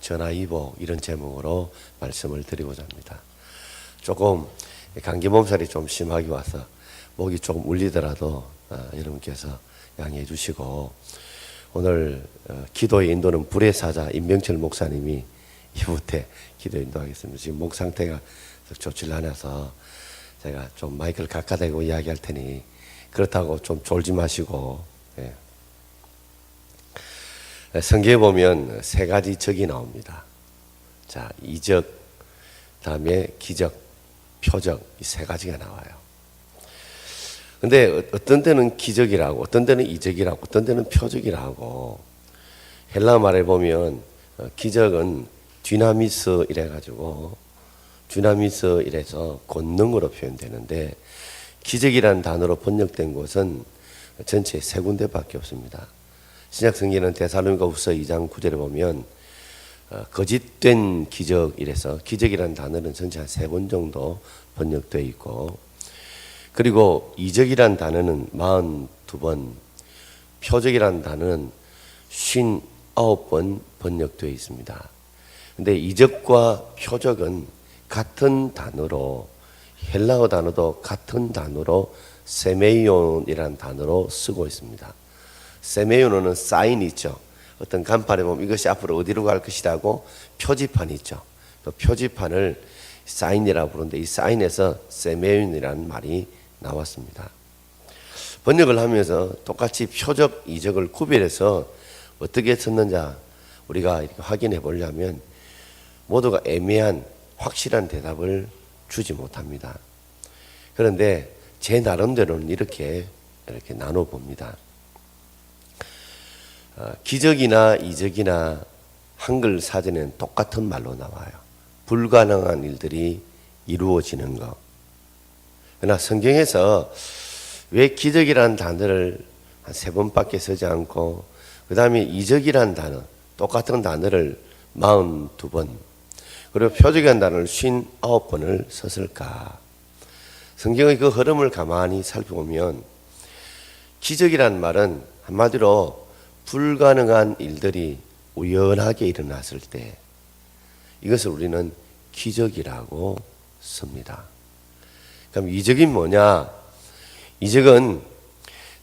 전화위복 이런 제목으로 말씀을 드리고자 합니다. 조금 감기 몸살이 좀 심하게 와서 목이 조금 울리더라도 여러분께서 양해해 주시고, 오늘 기도의 인도는 불의 사자 임병철 목사님이 이후에 기도 인도하겠습니다. 지금 목 상태가 좋지 않아서 제가 좀 마이크를 가까이 대고 이야기할 테니 그렇다고 좀 졸지 마시고. 성경에 보면 세 가지 적이 나옵니다. 자, 이적, 다음에 기적, 표적, 이 세 가지가 나와요. 근데 어떤 때는 기적이라고, 어떤 때는 이적이라고, 어떤 때는 표적이라고. 헬라 말에 보면 기적은 듀나미스 이래가지고, 듀나미스 이래서 권능으로 표현되는데, 기적이라는 단어로 번역된 곳은 전체 세 군데밖에 없습니다. 신약 성경은 데살로니가후서 2장 9절에 보면 거짓된 기적 이래서 기적이라는 단어는 전체 한 3번 정도 번역되어 있고, 그리고 이적이라는 단어는 42번, 표적이라는 단어는 59번 번역되어 있습니다. 근데 이적과 표적은 같은 단어로, 헬라어 단어도 같은 단어로 세메이온이라는 단어로 쓰고 있습니다. 세메이온은 사인이 있죠. 어떤 간판에 보면 이것이 앞으로 어디로 갈 것이라고 표지판이 있죠. 그 표지판을 사인이라고 부르는데 이 사인에서 세메이온이라는 말이 나왔습니다. 번역을 하면서 똑같이 표적, 이적을 구별해서 어떻게 썼는지 우리가 이렇게 확인해 보려면 모두가 애매한 확실한 대답을 주지 못합니다. 그런데 제 나름대로는 이렇게 나눠 봅니다. 기적이나 이적이나 한글 사전에는 똑같은 말로 나와요. 불가능한 일들이 이루어지는 것. 그러나 성경에서 왜 기적이라는 단어를 한 3번밖에 쓰지 않고 그 다음에 이적이라는 단어, 똑같은 단어를 42번, 그리고 표적이라는 단어를 59번을 썼을까? 성경의 그 흐름을 가만히 살펴보면 기적이라는 말은 한마디로 불가능한 일들이 우연하게 일어났을 때 이것을 우리는 기적이라고 씁니다. 그럼 이적이 뭐냐? 이적은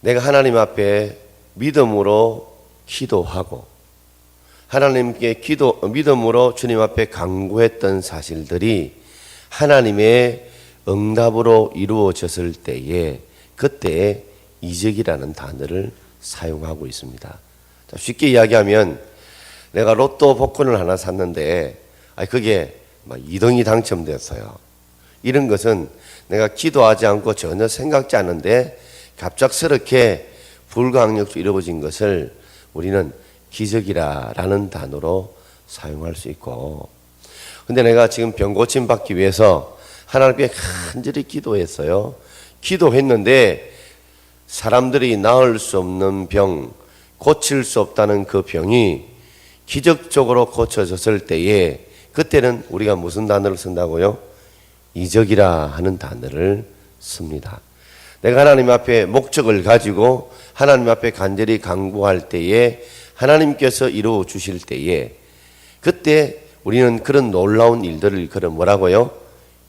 내가 하나님 앞에 믿음으로 기도하고 하나님께 믿음으로 주님 앞에 간구했던 사실들이 하나님의 응답으로 이루어졌을 때에 그때 이적이라는 단어를 사용하고 있습니다. 쉽게 이야기하면 내가 로또 복권을 하나 샀는데 그게 2등이 당첨됐어요. 이런 것은 내가 기도하지 않고 전혀 생각지 않은데 갑작스럽게 불가항력적으로 이루어진 것을 우리는 기적이라는 단어로 사용할 수 있고, 근데 내가 지금 병 고침 받기 위해서 하나님께 간절히 기도했어요. 기도했는데 사람들이 나을 수 없는 병, 고칠 수 없다는 그 병이 기적적으로 고쳐졌을 때에 그때는 우리가 무슨 단어를 쓴다고요? 이적이라 하는 단어를 씁니다. 내가 하나님 앞에 목적을 가지고 하나님 앞에 간절히 간구할 때에 하나님께서 이루어 주실 때에 그때 우리는 그런 놀라운 일들을 그런 뭐라고요?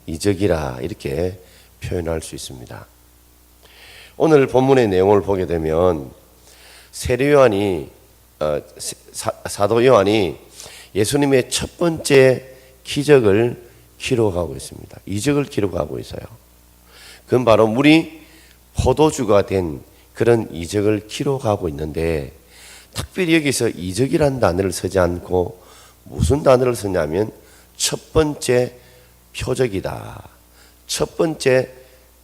이적이라 이렇게 표현할 수 있습니다. 오늘 본문의 내용을 보게 되면 사도 요한이 예수님의 첫 번째 기적을 기록하고 있습니다. 이적을 기록하고 있어요. 그건 바로 물이 포도주가 된 그런 이적을 기록하고 있는데, 특별히 여기서 이적이라는 단어를 쓰지 않고 무슨 단어를 쓰냐면 첫 번째 표적이다. 첫 번째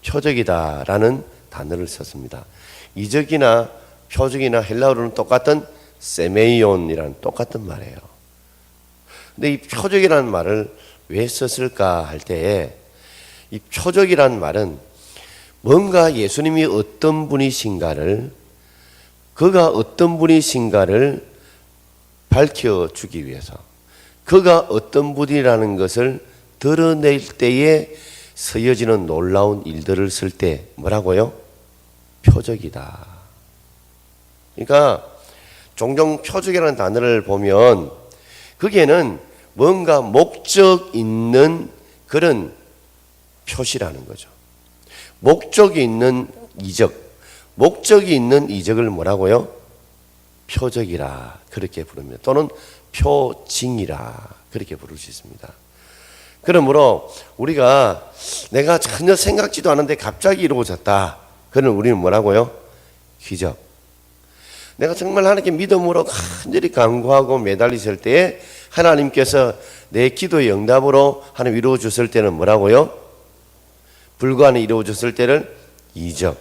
표적이다라는 단어를 썼습니다. 이적이나 표적이나 헬라어로는 똑같은 세메이온이라는 똑같은 말이에요. 근데 이 표적이라는 말을 왜 썼을까 할 때에 이 표적이라는 말은 뭔가 예수님이 어떤 분이신가를, 그가 어떤 분이신가를 밝혀주기 위해서, 그가 어떤 분이라는 것을 드러낼 때에 쓰여지는 놀라운 일들을 쓸 때 뭐라고요? 표적이다. 그러니까 종종 표적이라는 단어를 보면 거기에는 뭔가 목적 있는 그런 표시라는 거죠. 목적이 있는 이적, 목적이 있는 이적을 뭐라고요? 표적이라 그렇게 부릅니다. 또는 표징이라 그렇게 부를 수 있습니다. 그러므로 우리가 내가 전혀 생각지도 않은데 갑자기 이루어졌다. 그는 우리는 뭐라고요? 기적. 내가 정말 하나님께 믿음으로 간절히 간구하고 매달리실 때에 하나님께서 내 기도의 응답으로 하나님 이루어 주실 때는 뭐라고요? 불가능이 이루어 줬을 때를 이적.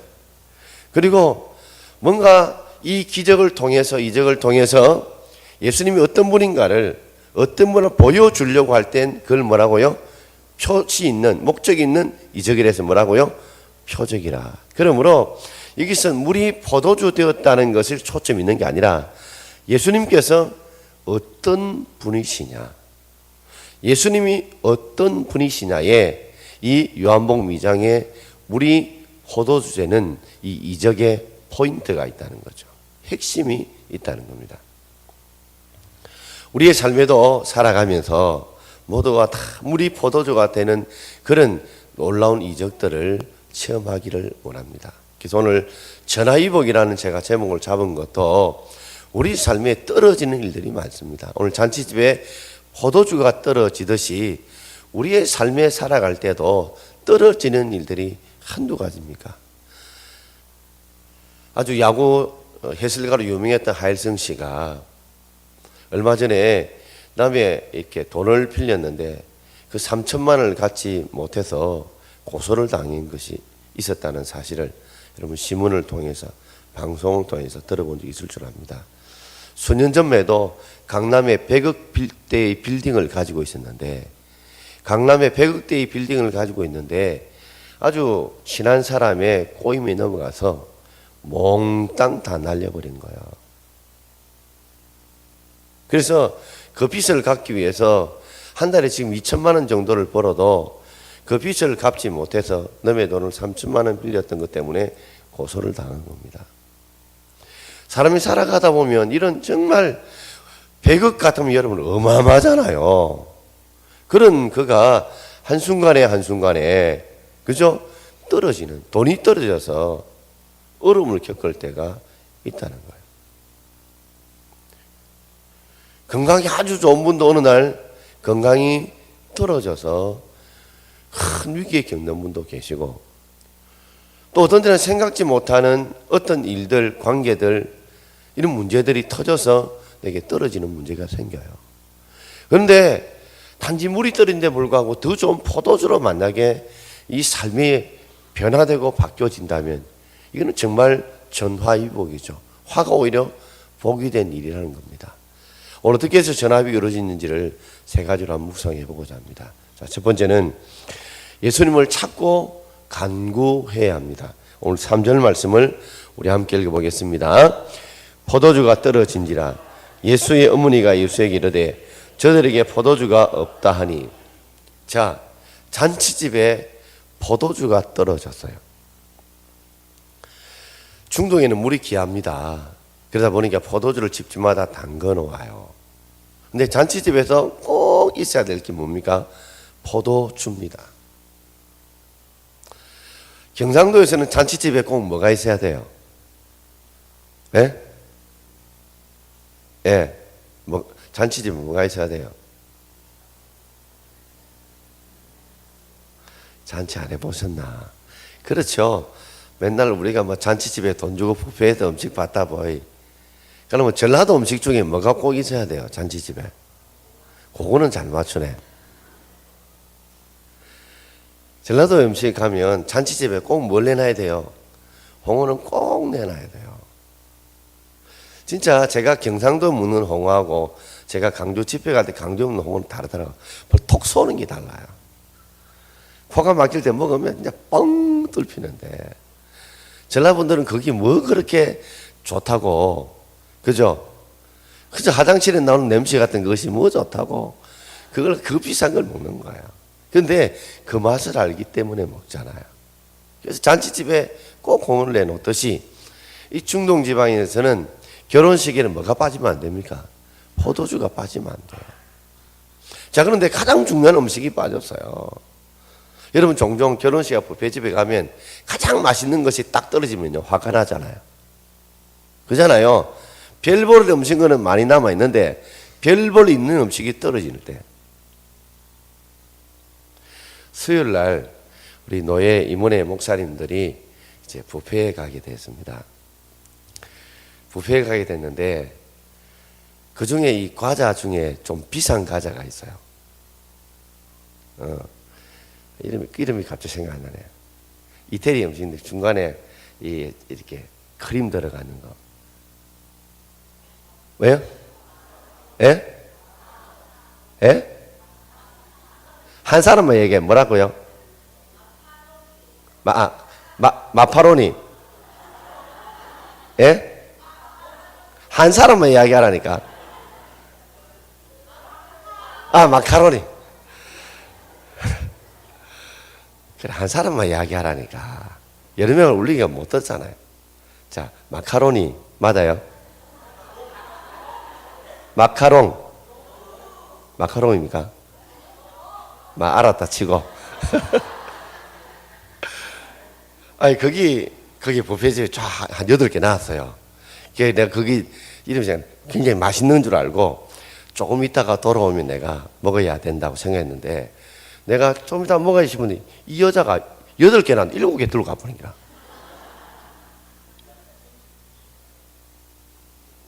그리고 뭔가 이 기적을 통해서 이적을 통해서 예수님이 어떤 분인가를 어떤 분을 보여주려고 할 땐 그걸 뭐라고요? 표시 있는 목적이 있는 이적이라서 뭐라고요? 표적이라. 그러므로 여기서 물이 포도주 되었다는 것을 초점 있는 게 아니라 예수님께서 어떤 분이시냐, 예수님이 어떤 분이시냐에 이 요한복음 2장에 물이 포도주되는 이 이적의 포인트가 있다는 거죠. 핵심이 있다는 겁니다. 우리의 삶에도 살아가면서 모두가 다 물이 포도주가 되는 그런 놀라운 이적들을 체험하기를 원합니다. 그래서 오늘 전화위복이라는 제가 제목을 잡은 것도 우리 삶에 떨어지는 일들이 많습니다. 오늘 잔치집에 포도주가 떨어지듯이 우리의 삶에 살아갈 때도 떨어지는 일들이 한두 가지입니까? 아주 야구 해설가로 유명했던 하일성 씨가 얼마 전에 남에 이렇게 돈을 빌렸는데 그 3천만 원을 갖지 못해서 고소를 당한 것이 있었다는 사실을 여러분 신문을 통해서 방송을 통해서 들어본 적이 있을 줄 압니다. 수년 전에도 강남에 100억대의 빌딩을 가지고 있었는데 강남에 100억대의 빌딩을 가지고 있는데 아주 친한 사람의 꼬임에 넘어가서 몽땅 다 날려버린 거예요. 그래서 그 빚을 갚기 위해서 한 달에 지금 2천만 원 정도를 벌어도 그 빚을 갚지 못해서 남의 돈을 3천만 원 빌렸던 것 때문에 고소를 당한 겁니다. 사람이 살아가다 보면 이런 정말 100억 같으면 여러분 어마어마하잖아요. 그런 그가 한순간에 그죠? 떨어지는 돈이 떨어져서 어려움을 겪을 때가 있다는 거예요. 건강이 아주 좋은 분도 어느 날 건강이 떨어져서 큰 위기에 겪는 분도 계시고 또 어떤 때는 생각지 못하는 어떤 일들, 관계들 이런 문제들이 터져서 내게 떨어지는 문제가 생겨요. 그런데 단지 물이 떨어진데 불구하고 더 좋은 포도주로 만나게 이 삶이 변화되고 바뀌어진다면 이거는 정말 전화위복이죠. 화가 오히려 복이 된 일이라는 겁니다. 오늘 어떻게 해서 전화위복이 이루어지는지를 세 가지로 한번 묵상해 보고자 합니다. 자, 첫 번째는 예수님을 찾고 간구해야 합니다. 오늘 3절 말씀을 우리 함께 읽어보겠습니다. 포도주가 떨어진지라 예수의 어머니가 예수에게 이르되 저들에게 포도주가 없다 하니. 자, 잔치집에 포도주가 떨어졌어요. 중동에는 물이 귀합니다. 그러다 보니까 포도주를 집집마다 담궈 놓아요. 근데 잔치집에서 꼭 있어야 될 게 뭡니까? 포도주입니다. 경상도에서는 잔치집에 꼭 뭐가 있어야 돼요? 예? 예. 잔치집에 뭐가 있어야 돼요? 잔치 안 해보셨나? 그렇죠. 맨날 우리가 뭐 잔치집에 돈 주고 뷔페에서 음식 받다 보이. 그러면 전라도 음식 중에 뭐가 꼭 있어야 돼요? 잔치집에. 그거는 잘 맞추네. 전라도 음식 가면 잔치집에 꼭 뭘 내놔야 돼요? 홍어는 꼭 내놔야 돼요. 진짜 제가 경상도 먹는 홍어하고 제가 강주 집회 갈 때 강주 먹는 홍어는 다르더라고요. 톡 쏘는 게 달라요. 코가 막힐 때 먹으면 그냥 뻥 뚫히는데 전라분들은 그게 뭐 그렇게 좋다고, 그죠? 그저 화장실에 나오는 냄새 같은 것이 뭐 좋다고 그걸 그 비싼 걸 먹는 거예요. 그런데 그 맛을 알기 때문에 먹잖아요. 그래서 잔치집에 꼭 홍어를 내놓듯이 이 중동 지방에서는 결혼식에는 뭐가 빠지면 안 됩니까? 포도주가 빠지면 안 돼요. 자, 그런데 가장 중요한 음식이 빠졌어요. 여러분 종종 결혼식 뷔페집에 가면 가장 맛있는 것이 딱 떨어지면요 화가 나잖아요. 그잖아요. 별 볼 음식은 많이 남아 있는데 별 볼 있는 음식이 떨어질 때, 수요일 날 우리 노예 임원회 목사님들이 이제 뷔페에 가게 됐습니다. 뷔페에 가게 됐는데 그 중에 이 과자 중에 좀 비싼 과자가 있어요. 이름이 갑자기 생각 안 나네요. 이태리 음식인데 중간에 이렇게 크림 들어가는 거. 왜요? 예? 예? 한 사람만 얘기해. 뭐라고요? 마파로니. 예? 한 사람만 이야기하라니까. 마카로니. 그래, 한 사람만 이야기하라니까. 여러 명을 울리기가 못 듣잖아요. 자, 마카로니. 맞아요? 마카롱입니까? 알았다 치고. 아니, 거기 뷔페집에 한 8개 나왔어요. 내가 거기 이름이 굉장히 맛있는 줄 알고 조금 있다가 돌아오면 내가 먹어야 된다고 생각했는데, 내가 좀 이따 먹어야 싶은데 이 여자가 8개나 7개 들고 가버린 거야.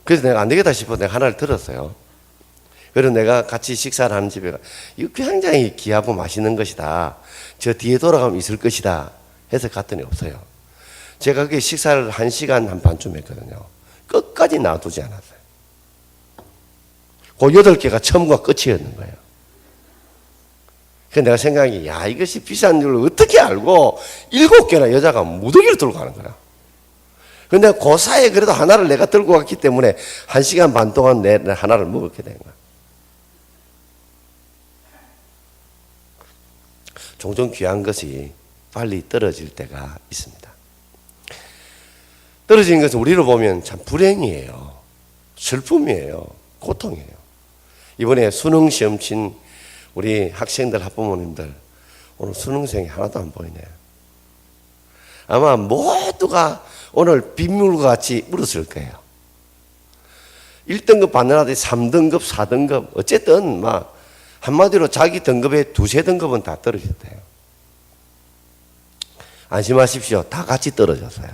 그래서 내가 안 되겠다 싶어서 내가 하나를 들었어요. 그래서 내가 같이 식사를 하는 집에 이거 굉장히 귀하고 맛있는 것이다, 저 뒤에 돌아가면 있을 것이다 해서 갔더니 없어요. 제가 그게 식사를 1시간 반쯤 했거든요. 끝까지 놔두지 않았어요. 그 8개가 처음과 끝이었는 거예요. 그래서 내가 생각이, 이것이 비싼 줄 어떻게 알고 7개나 여자가 무더기를 들고 가는 거야. 근데 그 사이에 그래도 하나를 내가 들고 갔기 때문에 1시간 반 동안 내 하나를 먹게 된 거야. 종종 귀한 것이 빨리 떨어질 때가 있습니다. 떨어지는 것은 우리로 보면 참 불행이에요. 슬픔이에요. 고통이에요. 이번에 수능 시험 친 우리 학생들, 학부모님들, 오늘 수능생이 하나도 안 보이네요. 아마 모두가 오늘 빗물과 같이 울었을 거예요. 1등급 받느라도 3등급, 4등급, 어쨌든 한마디로 자기 등급의 2-3등급은 다 떨어졌대요. 안심하십시오. 다 같이 떨어졌어요.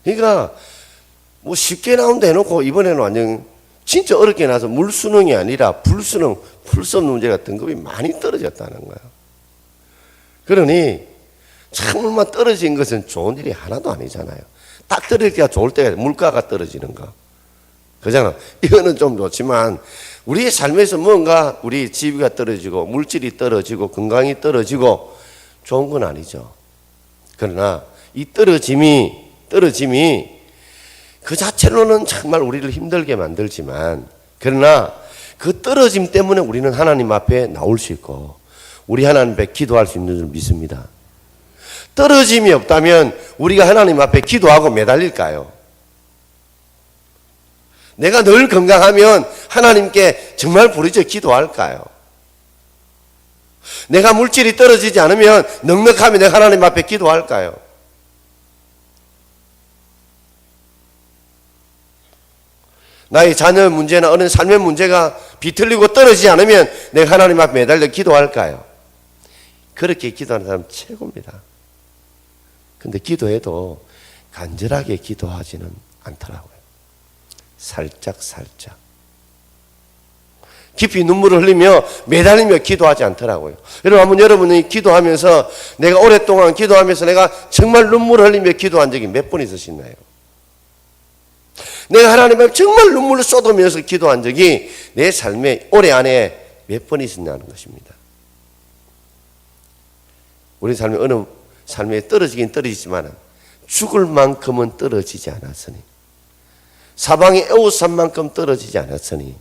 그러니까 쉽게 나온다 해놓고 이번에는 완전 진짜 어렵게 나서 물수능이 아니라 불수능, 풀수업 문제가 등급이 많이 떨어졌다는 거예요. 그러니 참만 떨어진 것은 좋은 일이 하나도 아니잖아요. 딱 떨어지기가 좋을 때가 물가가 떨어지는 거. 그잖아. 이거는 좀 좋지만 우리의 삶에서 뭔가 우리 지위가 떨어지고 물질이 떨어지고 건강이 떨어지고 좋은 건 아니죠. 그러나 이 떨어짐이 그 자체로는 정말 우리를 힘들게 만들지만, 그러나 그 떨어짐 때문에 우리는 하나님 앞에 나올 수 있고 우리 하나님 앞에 기도할 수 있는 줄 믿습니다. 떨어짐이 없다면 우리가 하나님 앞에 기도하고 매달릴까요? 내가 늘 건강하면 하나님께 정말 부르짖어 기도할까요? 내가 물질이 떨어지지 않으면 넉넉하면 내가 하나님 앞에 기도할까요? 나의 자녀 문제나 어느 삶의 문제가 비틀리고 떨어지지 않으면 내가 하나님 앞에 매달려 기도할까요? 그렇게 기도하는 사람 최고입니다. 근데 기도해도 간절하게 기도하지는 않더라고요. 살짝 깊이 눈물을 흘리며 매달리며 기도하지 않더라고요. 여러분, 한번 여러분이 기도하면서, 내가 오랫동안 기도하면서 내가 정말 눈물을 흘리며 기도한 적이 몇 번 있으시나요? 내가 하나님 앞에 정말 눈물을 쏟으면서 기도한 적이 내 삶의 올해 안에 몇 번 있었냐는 것입니다. 우리 삶의 어느 삶에 떨어지긴 떨어지지만 죽을 만큼은 떨어지지 않았으니, 사방의 에워싼만큼 떨어지지 않았으니,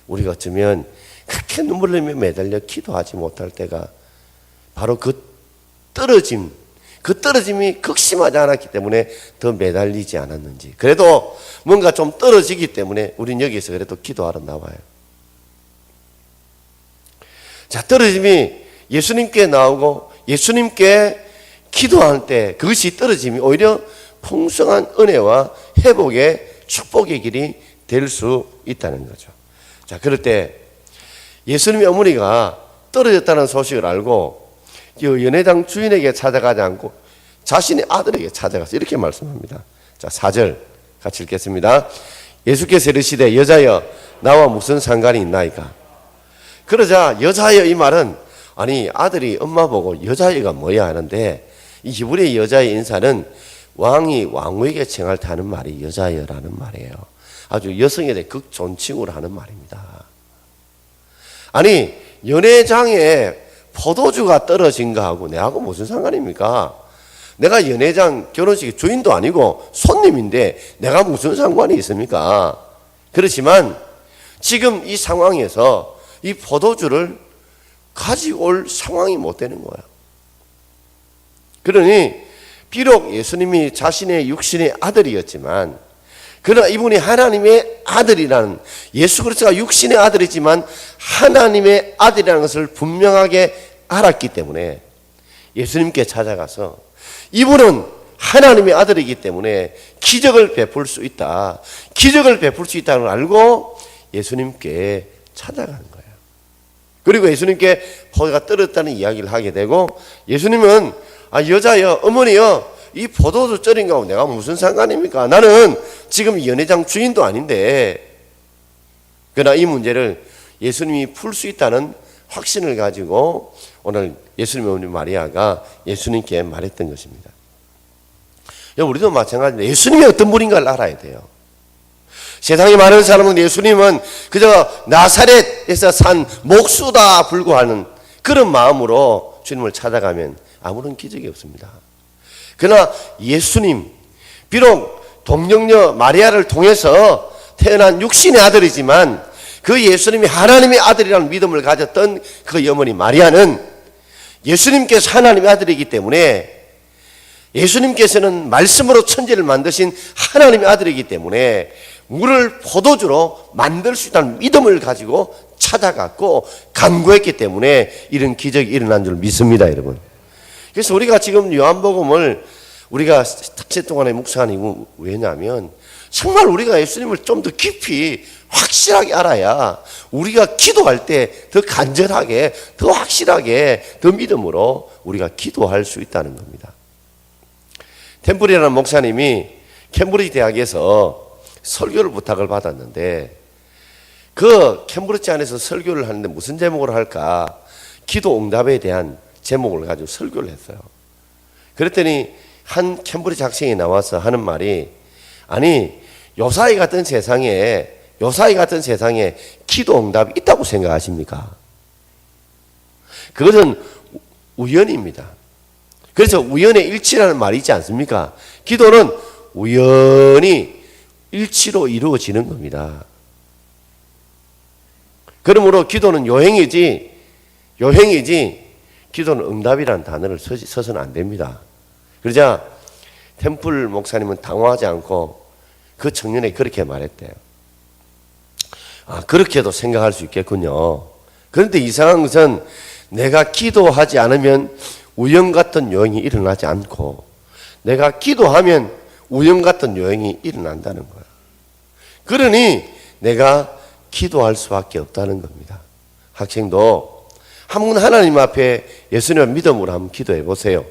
우리가 어쩌면 그렇게 눈물을 흘리며 매달려 기도하지 못할 때가 바로 그 떨어짐이 극심하지 않았기 때문에 더 매달리지 않았는지. 그래도 뭔가 좀 떨어지기 때문에 우린 여기서 그래도 기도하러 나와요. 자, 떨어짐이 예수님께 나오고 예수님께 기도할 때 그것이 떨어짐이 오히려 풍성한 은혜와 회복의 축복의 길이 될 수 있다는 거죠. 자, 그럴 때 예수님의 어머니가 떨어졌다는 소식을 알고 연회장 주인에게 찾아가지 않고 자신의 아들에게 찾아가서 이렇게 말씀합니다. 자, 4절 같이 읽겠습니다. 예수께서 이르시되 여자여 나와 무슨 상관이 있나이까. 그러자 여자여 이 말은 아니 아들이 엄마 보고 여자여가 뭐야 하는데 이 히브리 여자의 인사는 왕이 왕후에게 칭할 때 하는 말이 여자여라는 말이에요. 아주 여성에 대해 극존칭으로 하는 말입니다. 아니 연회장에 포도주가 떨어진 거하고 내하고 무슨 상관입니까? 내가 연회장 결혼식 주인도 아니고 손님인데 내가 무슨 상관이 있습니까? 그렇지만 지금 이 상황에서 이 포도주를 가지고 올 상황이 못 되는 거야. 그러니 비록 예수님이 자신의 육신의 아들이었지만 그러나 이분이 하나님의 아들이라는, 예수 그리스도가 육신의 아들이지만 하나님의 아들이라는 것을 분명하게 알았기 때문에 예수님께 찾아가서 이분은 하나님의 아들이기 때문에 기적을 베풀 수 있다. 기적을 베풀 수 있다는 걸 알고 예수님께 찾아가는 거예요. 그리고 예수님께 포도가 떨어졌다는 이야기를 하게 되고 예수님은 여자여 어머니여 이 포도주 쩔인 거하고 내가 무슨 상관입니까? 나는 지금 연회장 주인도 아닌데. 그러나 이 문제를 예수님이 풀 수 있다는 확신을 가지고 오늘 예수님의 어머니 마리아가 예수님께 말했던 것입니다. 우리도 마찬가지입니다. 예수님이 어떤 분인가를 알아야 돼요. 세상에 많은 사람은 예수님은 그저 나사렛에서 산 목수다 불구하는 그런 마음으로 주님을 찾아가면 아무런 기적이 없습니다. 그러나 예수님, 비록 동정녀 마리아를 통해서 태어난 육신의 아들이지만 그 예수님이 하나님의 아들이라는 믿음을 가졌던 그 어머니 마리아는 예수님께서 하나님의 아들이기 때문에 예수님께서는 말씀으로 천지를 만드신 하나님의 아들이기 때문에 물을 포도주로 만들 수 있다는 믿음을 가지고 찾아갔고 간구했기 때문에 이런 기적이 일어난 줄 믿습니다, 여러분. 그래서 우리가 지금 요한복음을 우리가 탁세 동안에 묵상하는 이유 왜냐하면 정말 우리가 예수님을 좀 더 깊이 확실하게 알아야 우리가 기도할 때 더 간절하게, 더 확실하게, 더 믿음으로 우리가 기도할 수 있다는 겁니다. 템플이라는 목사님이 캠브리지 대학에서 설교를 부탁을 받았는데 그 캠브리지 안에서 설교를 하는데 무슨 제목으로 할까? 기도 응답에 대한 제목을 가지고 설교를 했어요. 그랬더니 한 캠브리지 학생이 나와서 하는 말이 아니 요사이 같은 세상에 기도 응답이 있다고 생각하십니까? 그것은 우연입니다. 그래서 우연의 일치라는 말이 있지 않습니까? 기도는 우연히 일치로 이루어지는 겁니다. 그러므로 기도는 요행이지 기도는 응답이라는 단어를 써서는 안 됩니다. 그러자 템플 목사님은 당황하지 않고 그 청년에게 그렇게 말했대요. 그렇게도 생각할 수 있겠군요. 그런데 이상한 것은 내가 기도하지 않으면 우연 같은 요행이 일어나지 않고 내가 기도하면 우연 같은 요행이 일어난다는 거야. 그러니 내가 기도할 수밖에 없다는 겁니다. 학생도 한번 하나님 앞에 예수님을 믿음으로 한번 기도해 보세요.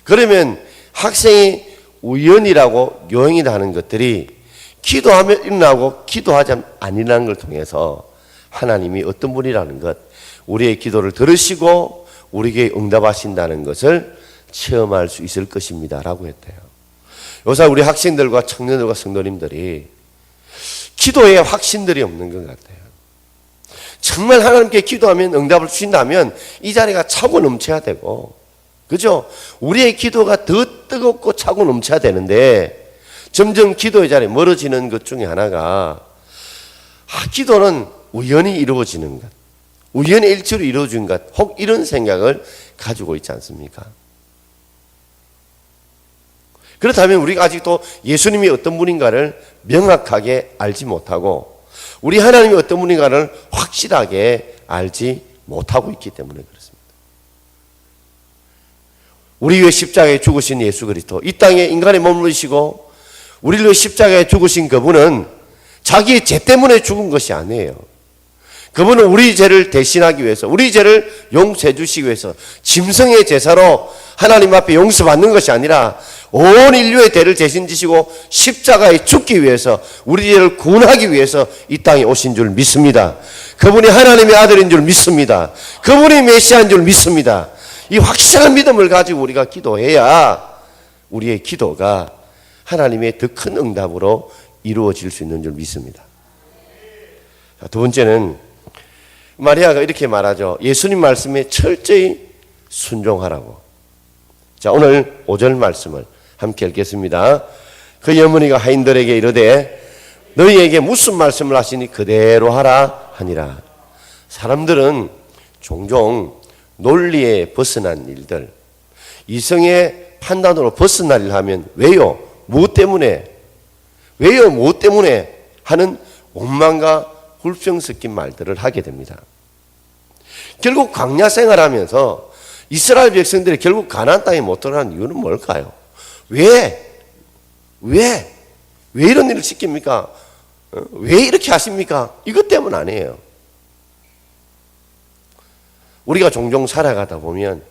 그러면 학생이 우연이라고 요행이라 하는 것들이 기도하면 일어나고 기도하지 아니라는 걸 통해서 하나님이 어떤 분이라는 것, 우리의 기도를 들으시고 우리에게 응답하신다는 것을 체험할 수 있을 것입니다 라고 했대요. 요새 우리 학생들과 청년들과 성도님들이 기도에 확신들이 없는 것 같아요. 정말 하나님께 기도하면 응답을 주신다면 이 자리가 차고 넘쳐야 되고, 그죠? 우리의 기도가 더 뜨겁고 차고 넘쳐야 되는데 점점 기도의 자리에 멀어지는 것 중에 하나가 기도는 우연히 이루어지는 것, 우연의 일치로 이루어진 것, 혹 이런 생각을 가지고 있지 않습니까? 그렇다면 우리가 아직도 예수님이 어떤 분인가를 명확하게 알지 못하고 우리 하나님이 어떤 분인가를 확실하게 알지 못하고 있기 때문에 그렇습니다. 우리 위해 십자가에 죽으신 예수 그리스도, 이 땅에 인간의 몸을 누시고 우리를 위해 십자가에 죽으신 그분은 자기의 죄 때문에 죽은 것이 아니에요. 그분은 우리 죄를 대신하기 위해서, 우리 죄를 용서해 주시기 위해서 짐승의 제사로 하나님 앞에 용서받는 것이 아니라 온 인류의 죄를 대신 지시고 십자가에 죽기 위해서, 우리 죄를 구원하기 위해서 이 땅에 오신 줄 믿습니다. 그분이 하나님의 아들인 줄 믿습니다. 그분이 메시아인 줄 믿습니다. 이 확실한 믿음을 가지고 우리가 기도해야 우리의 기도가 하나님의 더 큰 응답으로 이루어질 수 있는 줄 믿습니다. 자, 두 번째는 마리아가 이렇게 말하죠. 예수님 말씀에 철저히 순종하라고. 자, 오늘 5절 말씀을 함께 읽겠습니다. 그 어머니가 하인들에게 이르되 너희에게 무슨 말씀을 하시니 그대로 하라 하니라. 사람들은 종종 논리에 벗어난 일들, 이성의 판단으로 벗어난 일을 하면 왜요? 무엇 때문에? 왜요? 무엇 때문에? 하는 원망과 불평 섞인 말들을 하게 됩니다. 결국 광야 생활하면서 이스라엘 백성들이 결국 가나안 땅에 못 들어가는 이유는 뭘까요? 왜 이런 일을 시킵니까? 왜 이렇게 하십니까? 이것 때문 아니에요. 우리가 종종 살아가다 보면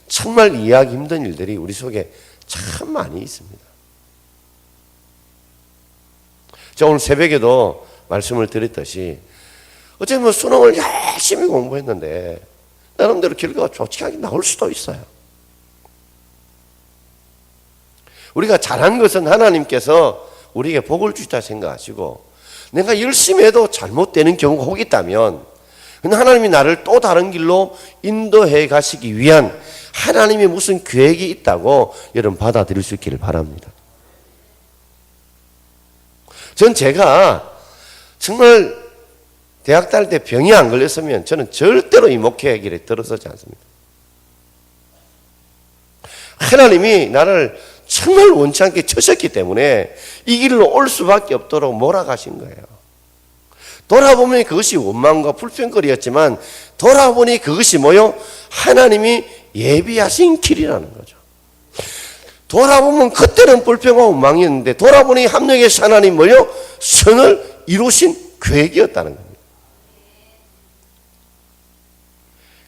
정말 이해하기 힘든 일들이 우리 속에 참 많이 있습니다. 제가 오늘 새벽에도 말씀을 드렸듯이 어쩌면 수능을 열심히 공부했는데 나름대로 결과가 좋게 나올 수도 있어요. 우리가 잘한 것은 하나님께서 우리에게 복을 주시다 생각하시고, 내가 열심히 해도 잘못되는 경우가 혹 있다면 하나님이 나를 또 다른 길로 인도해 가시기 위한 하나님의 무슨 계획이 있다고 여러분 받아들일 수 있기를 바랍니다. 전 제가 정말 대학 다닐 때 병이 안 걸렸으면 저는 절대로 이 목회의 길에 들어서지 않습니다. 하나님이 나를 정말 원치 않게 쳐셨기 때문에 이 길로 올 수밖에 없도록 몰아가신 거예요. 돌아보면 그것이 원망과 불평거리였지만 돌아보니 그것이 뭐요? 하나님이 예비하신 길이라는 거죠. 돌아보면 그때는 불평과 원망이었는데 돌아보니 합력해서 하나님 뭐요? 선을 이루신 계획이었다는 겁니다.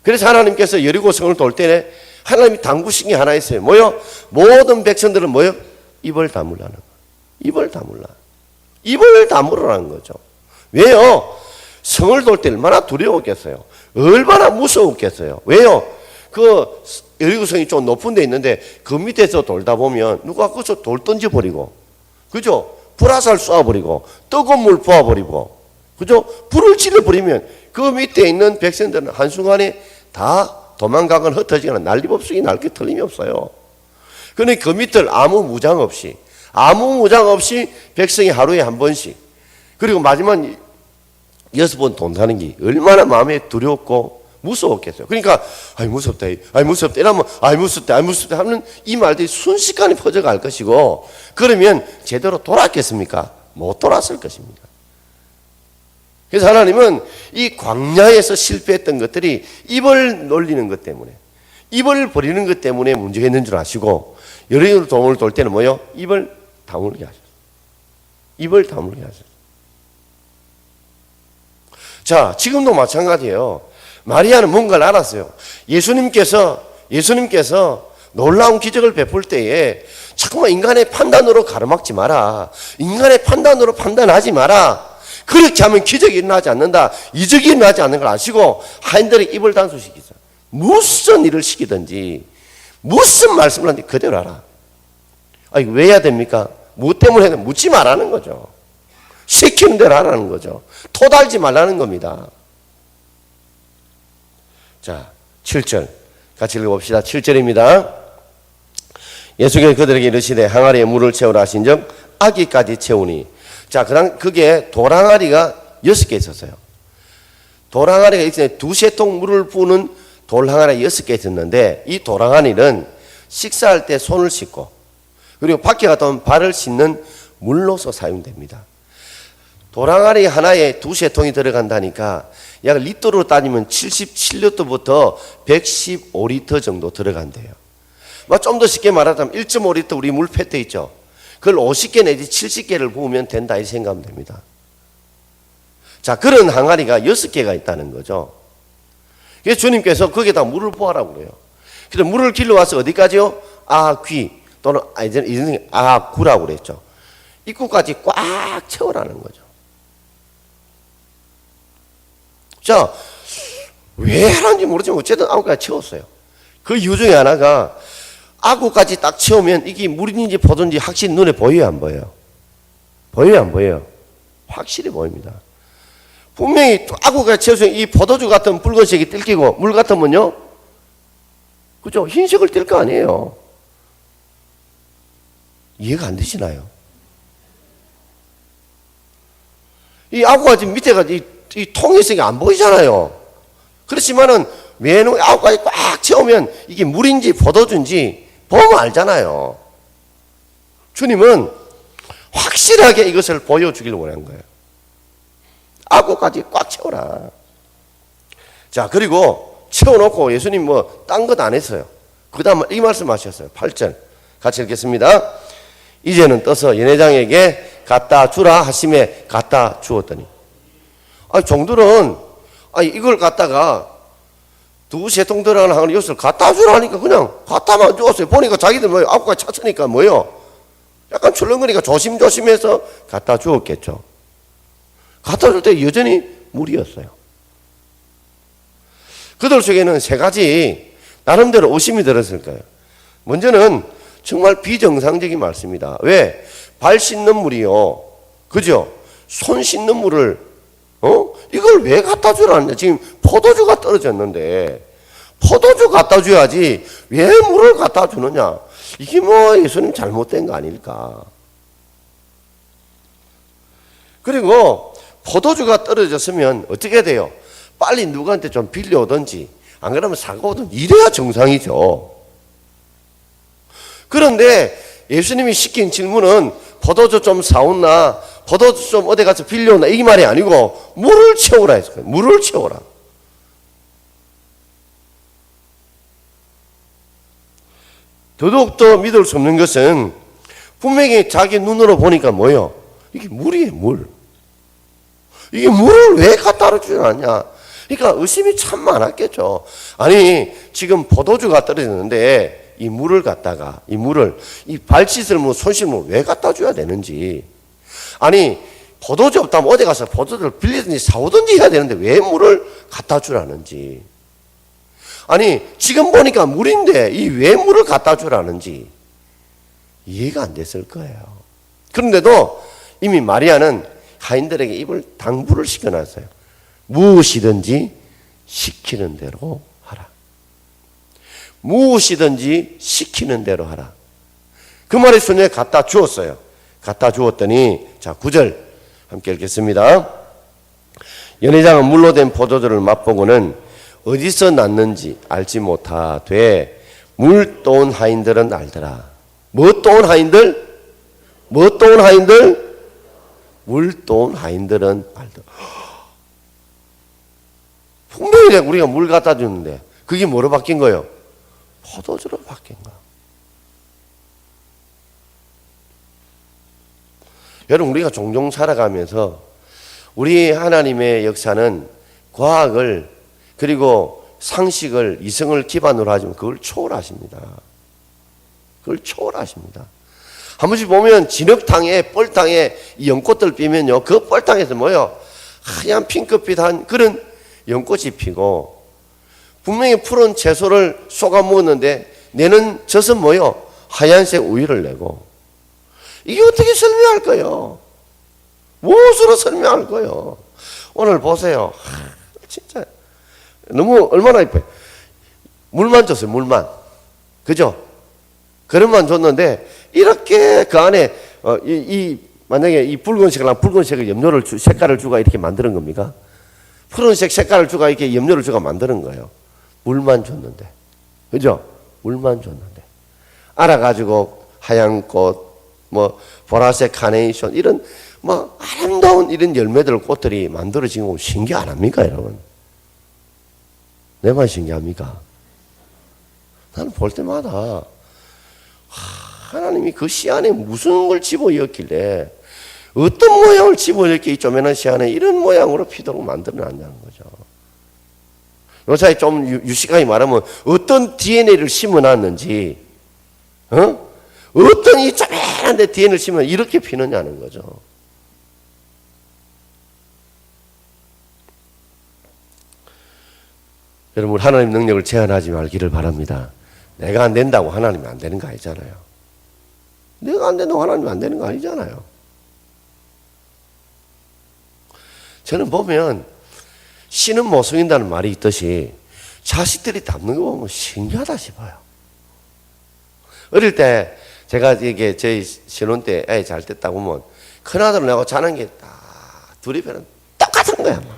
그래서 하나님께서 여리고성을 돌 때 하나님이 당구신 게 하나 있어요. 뭐요? 모든 백성들은 뭐요? 입을 다물라는 거예요. 입을 다물라. 입을 다물으라는 거죠. 왜요? 성을 돌 때 얼마나 두려웠겠어요. 얼마나 무서웠겠어요. 왜요? 그 여리고성이 좀 높은 데 있는데 그 밑에서 돌다 보면 누가 거기서 돌 던져버리고, 그죠? 불화살 쏘아버리고 뜨거운 물 부어버리고, 그죠? 불을 질러버리면 그 밑에 있는 백성들은 한순간에 다 도망가거나 흩어지거나 난리법석이 날 게 틀림이 없어요. 그런데 그 밑을 아무 무장 없이 백성이 하루에 한 번씩, 그리고 마지막 6번 돈다는 게 얼마나 마음에 두렵고 무서웠겠어요. 그러니까 무섭다 이러면 무섭다 하는 이 말들이 순식간에 퍼져갈 것이고, 그러면 제대로 돌았겠습니까? 못 돌았을 것입니다. 그래서 하나님은 이 광야에서 실패했던 것들이 입을 놀리는 것 때문에, 입을 버리는 것 때문에 문제가 있는 줄 아시고, 여리고 동을 돌 때는 뭐요? 입을 다물게 하셨어요. 입을 다물게 하셨어요. 자, 지금도 마찬가지예요. 마리아는 뭔가를 알았어요. 예수님께서 놀라운 기적을 베풀 때에 자꾸만 인간의 판단으로 가로막지 마라. 인간의 판단으로 판단하지 마라. 그렇게 하면 기적이 일어나지 않는다. 이적이 일어나지 않는 걸 아시고 하인들의 입을 단수시키자. 무슨 일을 시키든지 무슨 말씀을 하든지 그대로 하라. 왜 해야 됩니까? 뭐 때문에 묻지 말라는 거죠. 시키는 대로 하라는 거죠. 토달지 말라는 겁니다. 자, 7절 같이 읽어봅시다. 7절입니다. 예수께서 그들에게 이르시되 항아리에 물을 채우라 하신즉 아기까지 채우니. 자, 그게 돌항아리가 6개 있었어요. 돌항아리가 있어요. 두세 통 물을 부는 돌항아리가 6개 있었는데, 이 돌항아리는 식사할 때 손을 씻고, 그리고 밖에 갔다 오면 발을 씻는 물로서 사용됩니다. 도랑아리 하나에 두세 통이 들어간다니까 약 리터로 따지면 77리터부터 115리터 정도 들어간대요. 좀 더 쉽게 말하자면 1.5리터 우리 물 패트 있죠. 그걸 50개 내지 70개를 부으면 된다 이 생각하면 됩니다. 자, 그런 항아리가 6개가 있다는 거죠. 그래서 주님께서 거기에다 물을 부으라고 그래요. 그래서 물을 길러와서 어디까지요? 아귀 또는 이제 아구라고 그랬죠. 입구까지 꽉 채우라는 거죠. 자, 왜 하는지 모르지만 어쨌든 아구까지 채웠어요. 그 이유 중에 하나가 아구까지 딱 채우면 이게 물인지 포도인지 확실히 눈에 보여요, 안 보여요? 보여요, 안 보여요? 확실히 보입니다. 분명히 아구까지 채우면 이 포도주 같은 붉은색이 뜰끼고 물 같으면요, 그죠? 흰색을 띨 거 아니에요. 이해가 안 되시나요? 이 아구가 지금 밑에가 이 통일색이 안 보이잖아요. 그렇지만은 외놓은 아구까지 꽉 채우면 이게 물인지 포도주인지 보면 알잖아요. 주님은 확실하게 이것을 보여주길 원한 거예요. 아구까지 꽉 채워라. 자, 그리고 채워놓고 예수님 뭐 딴 것 안 했어요. 그 다음 이 말씀 하셨어요. 8절 같이 읽겠습니다. 이제는 떠서 연회장에게 갖다 주라 하심에 갖다 주었더니, 종들은 이걸 갖다가 두세 통 들어가는 항아리 엿을 갖다 주라니까 그냥 갖다만 주었어요. 보니까 자기들 뭐요? 아구까지 찼으니까 뭐요? 약간 출렁거리니까 조심조심해서 갖다 주었겠죠. 갖다 줄 때 여전히 물이었어요. 그들 속에는 세 가지 나름대로 의심이 들었을 거예요. 먼저는 정말 비정상적인 말씀이다. 왜? 발 씻는 물이요, 그죠? 손 씻는 물을 이걸 왜 갖다 주라느냐. 지금 포도주가 떨어졌는데 포도주 갖다 줘야지 왜 물을 갖다 주느냐. 이게 뭐 예수님 잘못된 거 아닐까. 그리고 포도주가 떨어졌으면 어떻게 돼요? 빨리 누구한테 좀 빌려오든지 안 그러면 사고든 이래야 정상이죠. 그런데 예수님이 시킨 질문은 포도주 좀 사온나, 포도주 좀 어디 가서 빌려오나 이 말이 아니고 물을 채우라 했어요. 물을 채우라. 더더욱더 믿을 수 없는 것은 분명히 자기 눈으로 보니까 뭐예요? 이게 물이에요, 물. 이게 물을 왜 갖다 주지 않냐? 그러니까 의심이 참 많았겠죠. 아니, 지금 포도주가 떨어졌는데 이 물을 갖다가 이 발 씻을 물, 손 씻을 물 왜 갖다 줘야 되는지. 아니, 포도주 없다면 어디 가서 포도주를 빌리든지 사오든지 해야 되는데 왜 물을 갖다 주라는지. 아니, 지금 보니까 물인데 이 왜 물을 갖다 주라는지 이해가 안 됐을 거예요. 그런데도 이미 마리아는 하인들에게 입을 당부를 시켜놨어요. 무엇이든지 시키는 대로 하라. 무엇이든지 시키는 대로 하라. 그 말이 손에 갖다 주었어요. 갖다 주었더니, 자, 9절 함께 읽겠습니다. 연회장은 물로 된 포도주를 맛보고는 어디서 났는지 알지 못하되 물 떠온 하인들은 알더라. 뭐 떠온 하인들? 뭐 떠온 하인들? 물 떠온 하인들은 알더라. 분명히 우리가 물 갖다 주는데 그게 뭐로 바뀐 거예요? 포도주로 바뀐 거야. 여러분, 우리가 종종 살아가면서 우리 하나님의 역사는 과학을 그리고 상식을, 이성을 기반으로 하지만 그걸 초월하십니다. 그걸 초월하십니다. 한 번씩 보면 진흙탕에 뻘탕에 이 연꽃들 피면요, 그 뻘탕에서 뭐요? 하얀 핑크빛한 그런 연꽃이 피고, 분명히 푸른 채소를 쏘가 먹었는데 내는 젖은 뭐요? 하얀색 우유를 내고. 이게 어떻게 설명할 거예요? 무엇으로 설명할 거예요? 오늘 보세요. 진짜 너무 얼마나 이뻐요. 물만 줬어요, 물만. 그죠? 그릇만 줬는데 이렇게 그 안에 만약에 이 붉은색이랑 붉은색을 염료를 색깔을 주가 이렇게 만드는 겁니까? 푸른색 색깔을 주가 이렇게 염료를 주가 만드는 거예요. 물만 줬는데. 그죠? 물만 줬는데. 알아가지고 하얀 꽃, 뭐 보라색 카네이션 이런 막 아름다운 이런 열매들, 꽃들이 만들어진 거 신기 안 합니까, 여러분? 내만 신기합니까? 나는 볼 때마다 하나님이 그 씨 안에 무슨 걸 집어넣었길래, 어떤 모양을 집어넣었기에 이 쪼매난 씨 안에 이런 모양으로 피도록 만들어놨냐는 거죠. 요사이 좀 유식하게 말하면 어떤 DNA를 심어놨는지, 어떤 이 쪼매난 데 DNA를 심어 이렇게 피느냐는 거죠. 여러분, 하나님 능력을 제한하지 말기를 바랍니다. 내가 안 된다고 하나님이 안 되는 거 아니잖아요. 내가 안 된다고 하나님이 안 되는 거 아니잖아요. 저는 보면 씨는 못 속인다는 말이 있듯이 자식들이 닮는 거 보면 신기하다 싶어요. 어릴 때 제가 이게 저희 신혼 때 애 잘 됐다 보면 큰아들은 내가 자는 게 둘이 배는 똑같은 거야. 막.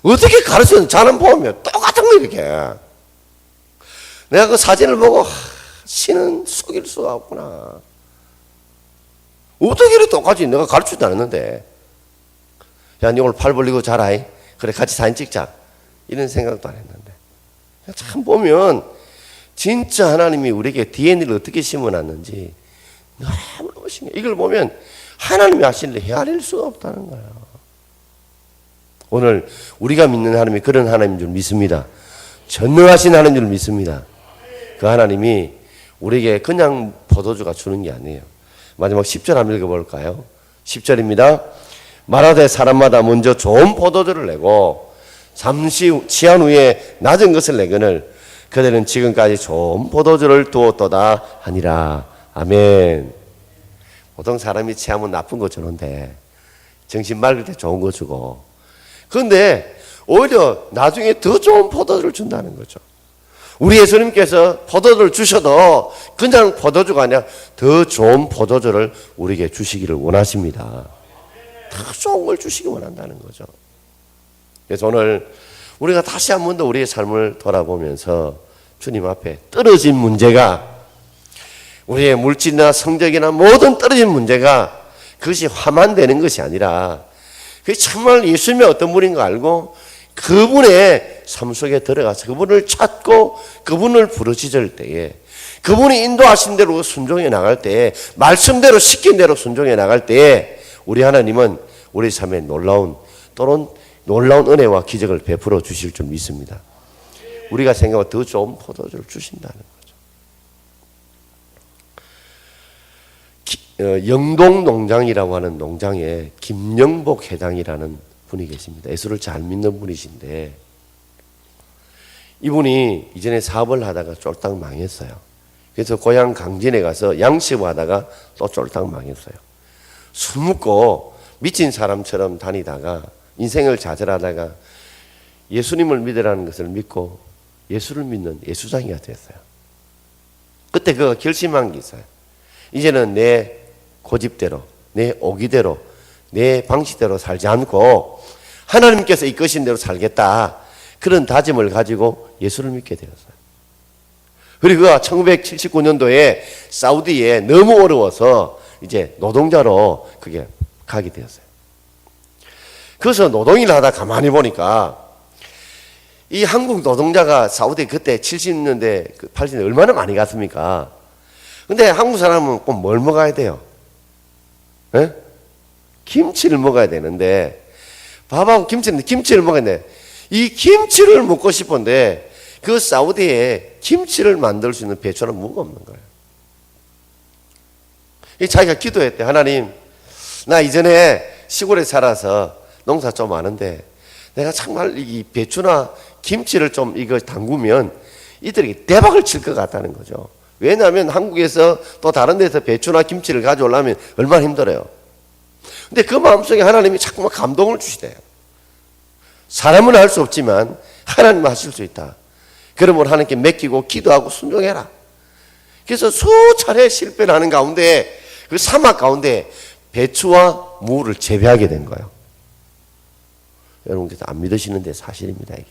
어떻게 가르치는 자는 보면 똑같은 거 이렇게. 내가 그 사진을 보고 씨는 속일 수가 없구나. 어떻게 이렇게 똑같이 내가 가르치지도 않았는데. 야, 니 오늘 팔 벌리고 자라. 그래, 같이 사진 찍자. 이런 생각도 안 했는데. 참 보면 진짜 하나님이 우리에게 DNA를 어떻게 심어놨는지 너무너무 신기해요. 이걸 보면 하나님이 하신 일 헤아릴 수가 없다는 거예요. 오늘 우리가 믿는 하나님이 그런 하나님인 줄 믿습니다. 전능하신 하나님인 줄 믿습니다. 그 하나님이 우리에게 그냥 포도주가 주는 게 아니에요. 마지막 10절 한번 읽어볼까요? 10절입니다. 말하되 사람마다 먼저 좋은 포도주를 내고 잠시 취한 후에 낮은 것을 내거늘 그들은 지금까지 좋은 포도주를 두었도다 하니라. 아멘. 보통 사람이 취하면 나쁜 거 주는데 정신 맑을 때 좋은 거 주고, 그런데 오히려 나중에 더 좋은 포도주를 준다는 거죠. 우리 예수님께서 포도주를 주셔도 그냥 포도주가 아니라 더 좋은 포도주를 우리에게 주시기를 원하십니다. 더 좋은 걸 주시기 원한다는 거죠. 그래서 오늘 우리가 다시 한 번 더 우리의 삶을 돌아보면서 주님 앞에 떨어진 문제가, 우리의 물질이나 성적이나 모든 떨어진 문제가 그것이 화만되는 것이 아니라 그게 정말 예수님이 어떤 분인 거 알고 그분의 삶 속에 들어가서 그분을 찾고 그분을 부르짖을 때에, 그분이 인도하신 대로 순종해 나갈 때에, 말씀대로 시킨 대로 순종해 나갈 때에 우리 하나님은 우리 삶에 놀라운 은혜와 기적을 베풀어 주실 줄 믿습니다. 우리가 생각하면 더 좋은 포도주를 주신다는 거죠. 영동농장이라고 하는 농장에 김영복 회장이라는 분이 계십니다. 예수를 잘 믿는 분이신데 이분이 이전에 사업을 하다가 쫄딱 망했어요. 그래서 고향 강진에 가서 양식하다가 또 쫄딱 망했어요. 술 먹고 미친 사람처럼 다니다가 인생을 좌절하다가 예수님을 믿으라는 것을 믿고 예수를 믿는 예수장이가 됐어요. 그때 그가 결심한 게 있어요. 이제는 내 고집대로, 내 오기대로, 내 방식대로 살지 않고 하나님께서 이끄신 대로 살겠다. 그런 다짐을 가지고 예수를 믿게 되었어요. 그리고 그가 1979년도에 사우디에 너무 어려워서 이제 노동자로 그게 가게 되었어요. 그래서 노동일을 하다 가만히 보니까 이 한국 노동자가 사우디 그때 70년대, 80년대 얼마나 많이 갔습니까? 근데 한국 사람은 꼭 뭘 먹어야 돼요? 에? 김치를 먹어야 되는데, 밥하고 김치를 먹어야 돼. 이 김치를 먹고 싶은데 그 사우디에 김치를 만들 수 있는 배추는 뭐가 없는 거예요. 이 자기가 기도했대. 하나님, 나 이전에 시골에 살아서 농사 좀 아는데 내가 정말 이 배추나 김치를 좀 이거 담그면 이들에게 대박을 칠 것 같다는 거죠. 왜냐하면 한국에서 또 다른 데서 배추나 김치를 가져오려면 얼마나 힘들어요. 근데 그 마음속에 하나님이 자꾸만 감동을 주시대요. 사람은 할 수 없지만 하나님은 하실 수 있다. 그러므로 하나님께 맡기고 기도하고 순종해라. 그래서 수차례 실패를 하는 가운데 그 사막 가운데 배추와 무를 재배하게 된 거예요. 여러분께서 안 믿으시는데 사실입니다, 이게.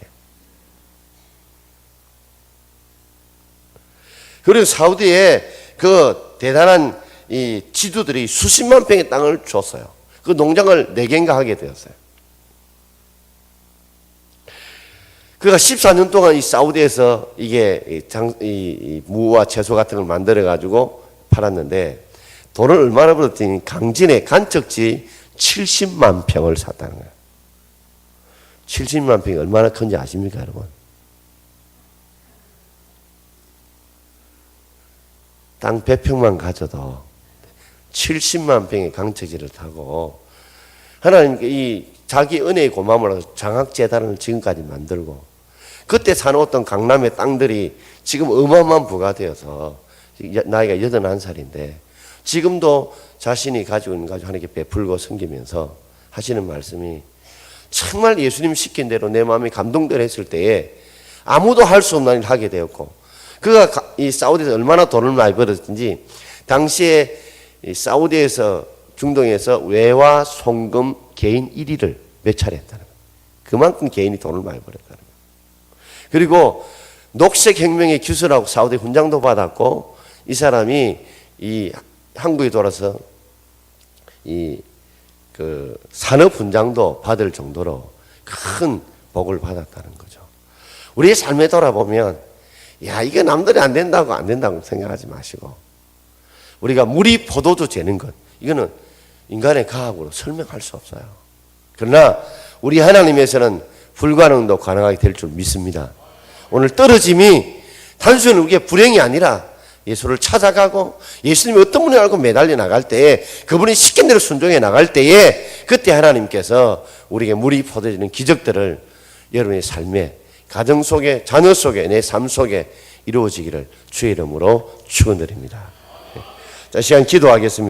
그리고 사우디에 그 대단한 이 지주들이 수십만 평의 땅을 줬어요. 그 농장을 4개인가 하게 되었어요. 그가 14년 동안 이 사우디에서 이게 이 무와 채소 같은 걸 만들어 가지고 팔았는데 돈을 얼마나 벌었더니 강진의 간척지 70만 평을 샀다는 거예요. 70만 평이 얼마나 큰지 아십니까, 여러분? 땅 100평만 가져도 70만 평의 강척지를 타고 하나님께 이 자기 은혜의 고마움으로 장학재단을 지금까지 만들고 그때 사놓았던 강남의 땅들이 지금 어마어마한 부가 되어서 나이가 81살인데 지금도 자신이 가지고 있는 가지고 하나님께 베풀고 섬기면서 하시는 말씀이 정말 예수님 시킨 대로 내 마음이 감동되어 했을 때에 아무도 할 수 없는 일을 하게 되었고 그가 이 사우디에서 얼마나 돈을 많이 벌었든지 당시에 이 사우디에서 중동에서 외화 송금 개인 1위를 몇 차례 했다는 거예요. 그만큼 개인이 돈을 많이 벌었다는 거예요. 그리고 녹색혁명의 기술하고 사우디 훈장도 받았고 이 사람이 이 한국에 돌아서 이 그 산업 훈장도 받을 정도로 큰 복을 받았다는 거죠. 우리의 삶에 돌아보면 야 이게 남들이 안 된다고 생각하지 마시고 우리가 물이 포도주 재는 것 이거는 인간의 과학으로 설명할 수 없어요. 그러나 우리 하나님에서는 불가능도 가능하게 될 줄 믿습니다. 오늘 떨어짐이 단순히 우리의 불행이 아니라 예수를 찾아가고 예수님이 어떤 분을 알고 매달려 나갈 때에 그분이 시킨 대로 순종해 나갈 때에 그때 하나님께서 우리에게 물이 퍼져지는 기적들을 여러분의 삶에 가정 속에 자녀 속에 내 삶 속에 이루어지기를 주의 이름으로 축원드립니다. 자, 시간 기도하겠습니다.